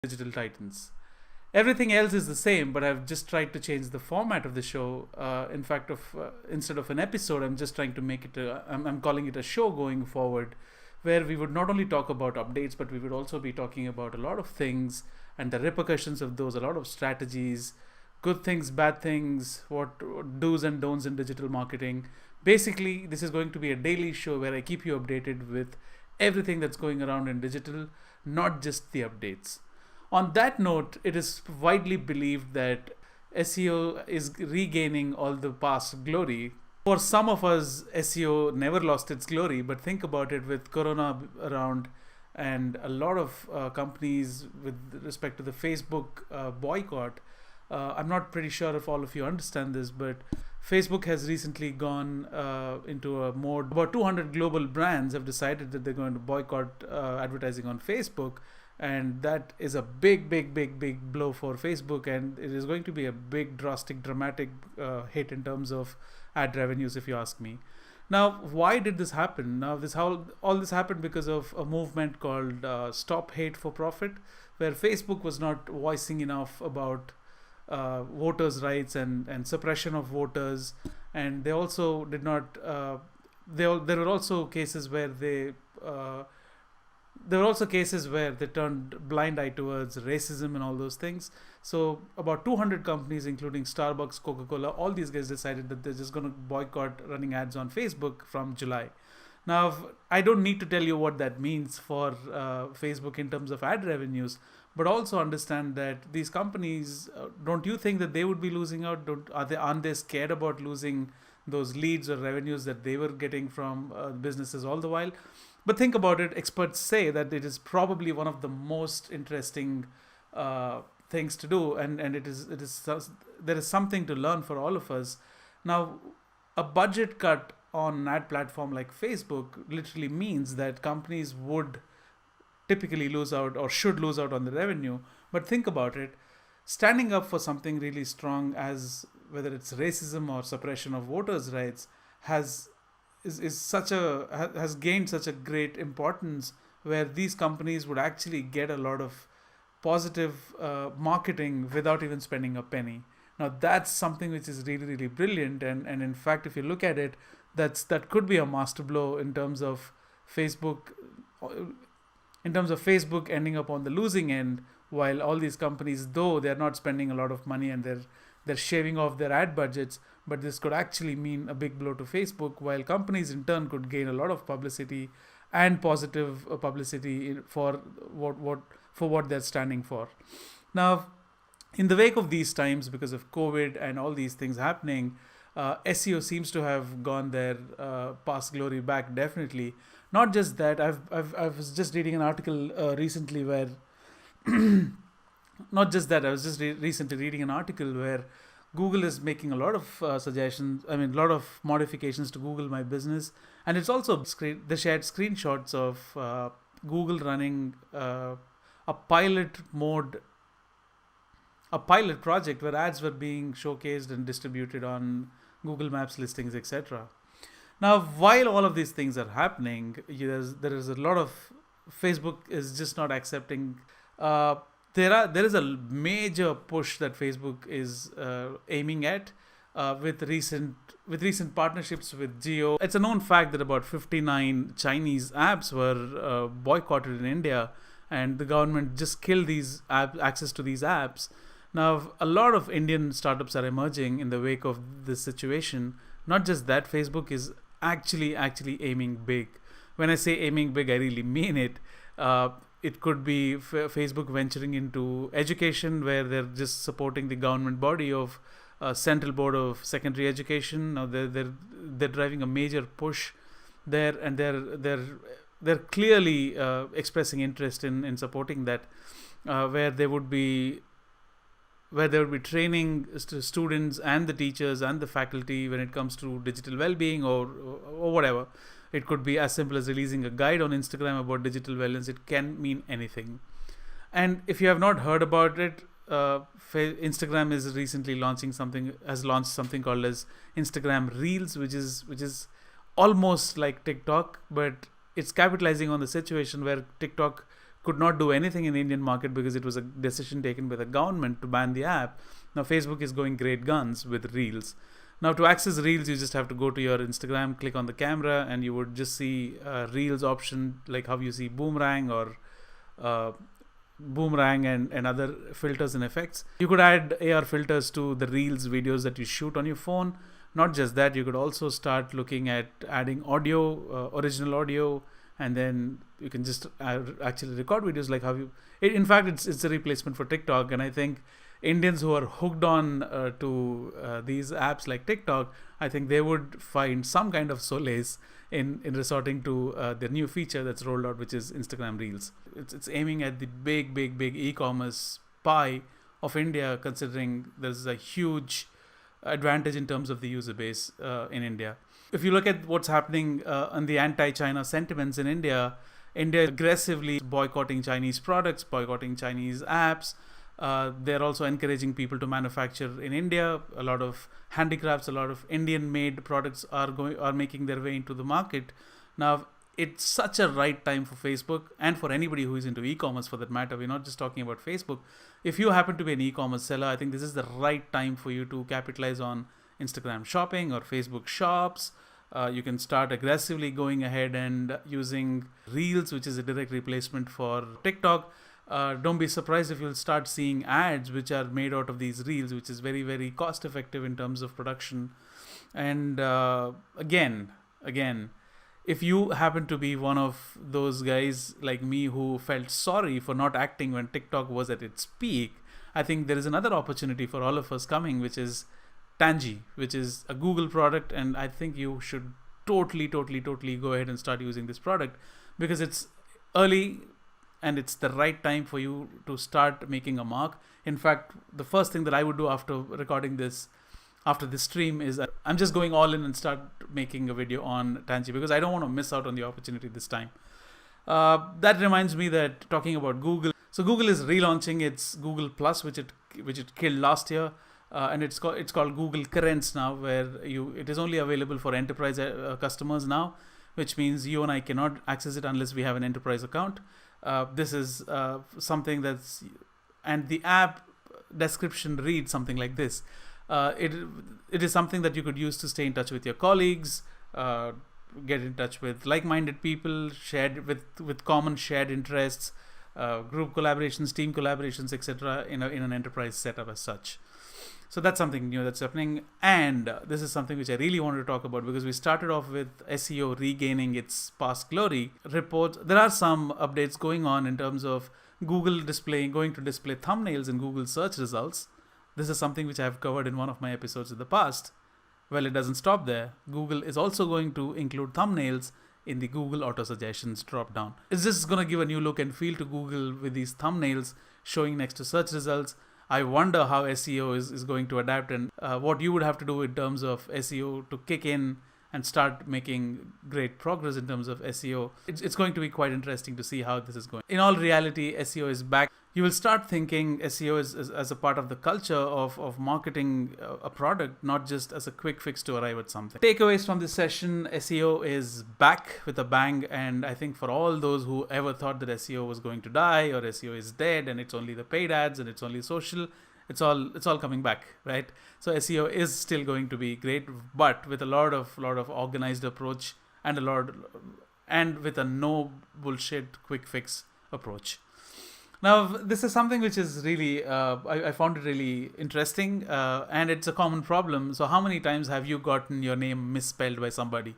digital titans. Everything else is the same, but I've just tried to change the format of the show. In fact, instead of an episode, I'm just trying to make it I'm calling it a show going forward, where we would not only talk about updates, but we would also be talking about a lot of things and the repercussions of those, a lot of strategies, good things, bad things, what do's and don'ts in digital marketing. Basically, this is going to be a daily show where I keep you updated with everything that's going around in digital, not just the updates. On that note, it is widely believed that SEO is regaining all the past glory. For some of us, SEO never lost its glory, but think about it, with Corona around and a lot of companies with respect to the Facebook boycott. I'm not pretty sure if all of you understand this, but Facebook has recently gone into a mode. About 200 global brands have decided that they're going to boycott advertising on Facebook. And that is a big blow for Facebook, and it is going to be a big, drastic, dramatic hit in terms of ad revenues, if you ask me. Now, why did this happen? Now, all this happened because of a movement called Stop Hate for Profit, where Facebook was not voicing enough about voters' rights and suppression of voters, and they also did not. There were also cases where they turned blind eye towards racism and all those things. So about 200 companies, including Starbucks, Coca-Cola, all these guys decided that they're just going to boycott running ads on Facebook from July. Now, I don't need to tell you what that means for Facebook in terms of ad revenues, but also understand that these companies, don't you think that they would be losing out? Aren't they scared about losing those leads or revenues that they were getting from businesses all the while? But think about it, experts say that it is probably one of the most interesting things to do, and there is something to learn for all of us. Now, a budget cut on an ad platform like Facebook literally means that companies would typically lose out or should lose out on the revenue. But think about it, standing up for something really strong, as whether it's racism or suppression of voters' rights, has gained such a great importance, where these companies would actually get a lot of positive marketing without even spending a penny. Now, that's something which is really brilliant, and in fact, if you look at it, that could be a master blow in terms of Facebook ending up on the losing end, while all these companies, though they're not spending a lot of money and they're shaving off their ad budgets, but this could actually mean a big blow to Facebook, while companies in turn could gain a lot of publicity and positive publicity for what they're standing for. Now, in the wake of these times, because of COVID and all these things happening, SEO seems to have gone their past glory back, definitely. Not just that, I was just reading an article recently where not just that, I was just recently reading an article where Google is making a lot of a lot of modifications to Google My Business, and it's also they shared screenshots of Google running a pilot project where ads were being showcased and distributed on Google Maps listings, etc. Now, while all of these things are happening, there is a lot of Facebook is just not accepting. There is a major push that Facebook is aiming at with recent partnerships with Jio. It's a known fact that about 59 Chinese apps were boycotted in India, and the government just killed these access to these apps. Now, a lot of Indian startups are emerging in the wake of this situation. Not just that, Facebook is actually aiming big. When I say aiming big, I really mean it. It could be Facebook venturing into education, where they're just supporting the government body of Central Board of Secondary Education. Now they're driving a major push there, and they're clearly expressing interest in supporting that, where they would be training students and the teachers and the faculty when it comes to digital well-being or whatever. It could be as simple as releasing a guide on Instagram about digital wellness. It can mean anything. And if you have not heard about it, Instagram is recently launched something called as Instagram Reels, which is almost like TikTok, but it's capitalizing on the situation where TikTok could not do anything in the Indian market because it was a decision taken by the government to ban the app. Now Facebook is going great guns with Reels. Now to access Reels, you just have to go to your Instagram, click on the camera, and you would just see a Reels option, like how you see Boomerang or Boomerang and other filters and effects. You could add AR filters to the Reels videos that you shoot on your phone. Not just that, you could also start looking at adding audio, original audio, and then you can just actually record videos like how you... in fact, it's a replacement for TikTok, and I think Indians who are hooked on to these apps like TikTok, I think they would find some kind of solace in resorting to the new feature that's rolled out, which is Instagram Reels. It's aiming at the big e-commerce pie of India, considering there's a huge advantage in terms of the user base in India. If you look at what's happening on the anti-China sentiments in India, India aggressively boycotting Chinese products, boycotting Chinese apps. They're also encouraging people to manufacture in India. A lot of handicrafts, a lot of Indian-made products are making their way into the market. Now, it's such a right time for Facebook and for anybody who is into e-commerce, for that matter. We're not just talking about Facebook. If you happen to be an e-commerce seller, I think this is the right time for you to capitalize on Instagram shopping or Facebook shops. You can start aggressively going ahead and using Reels, which is a direct replacement for TikTok. Don't be surprised if you'll start seeing ads which are made out of these Reels, which is very, very cost effective in terms of production. And again, if you happen to be one of those guys like me who felt sorry for not acting when TikTok was at its peak, I think there is another opportunity for all of us coming, which is Tangy, which is a Google product, and I think you should totally go ahead and start using this product because it's early and it's the right time for you to start making a mark. In fact, the first thing that I would do after recording this, after this stream, is I'm just going all in and start making a video on Tangy because I don't want to miss out on the opportunity this time. That reminds me that talking about Google, so Google is relaunching its Google Plus, which it killed last year. And it's called Google Currents now, where it is only available for enterprise customers now, which means you and I cannot access it unless we have an enterprise account. This is something that's, and the app description reads something like this. It is something that you could use to stay in touch with your colleagues, get in touch with like-minded people, shared with common shared interests, group collaborations, team collaborations, etc. in an enterprise setup as such. So that's something new that's happening, and this is something which I really wanted to talk about because we started off with SEO regaining its past glory. Reports, there are some updates going on in terms of Google going to display thumbnails in Google search results. This is something which I have covered in one of my episodes in the past. Well, it doesn't stop there. Google is also going to include thumbnails in the Google Auto Suggestions dropdown. It's just going to give a new look and feel to Google with these thumbnails showing next to search results. I wonder how SEO is going to adapt and what you would have to do in terms of SEO to kick in and start making great progress in terms of SEO. It's going to be quite interesting to see how this is going. In all reality, SEO is back. You will start thinking SEO as a part of the culture of marketing a product, not just as a quick fix to arrive at something. Takeaways from this session: SEO is back with a bang, and I think for all those who ever thought that SEO was going to die or SEO is dead and it's only the paid ads and it's only social, it's all coming back, right? So SEO is still going to be great, but with a lot of organized approach and with a no bullshit quick fix approach. Now, this is something which is really, I found it really interesting, and it's a common problem. So how many times have you gotten your name misspelled by somebody?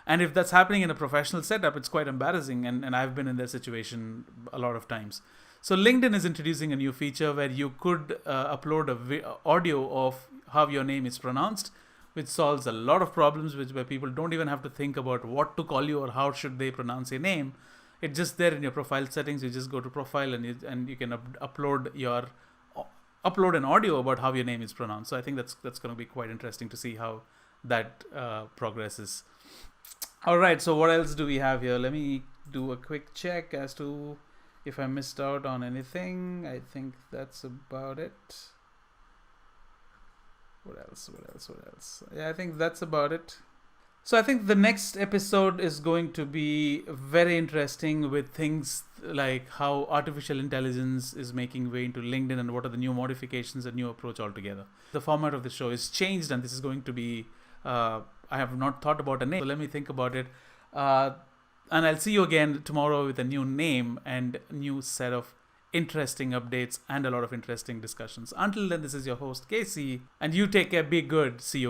And if that's happening in a professional setup, it's quite embarrassing, and I've been in that situation a lot of times. So LinkedIn is introducing a new feature where you could upload audio of how your name is pronounced, which solves a lot of problems where people don't even have to think about what to call you or how should they pronounce your name. It's just there in your profile settings. You just go to profile and you can upload an audio about how your name is pronounced. So I think that's going to be quite interesting to see how that progresses. All right. So what else do we have here? Let me do a quick check as to if I missed out on anything. I think that's about it. What else? Yeah, I think that's about it. So I think the next episode is going to be very interesting with things like how artificial intelligence is making way into LinkedIn and what are the new modifications and new approach altogether. The format of the show is changed and this is going to be, I have not thought about a name, so let me think about it. And I'll see you again tomorrow with a new name and a new set of interesting updates and a lot of interesting discussions. Until then, this is your host, Casey, and you take care, be good, see you again.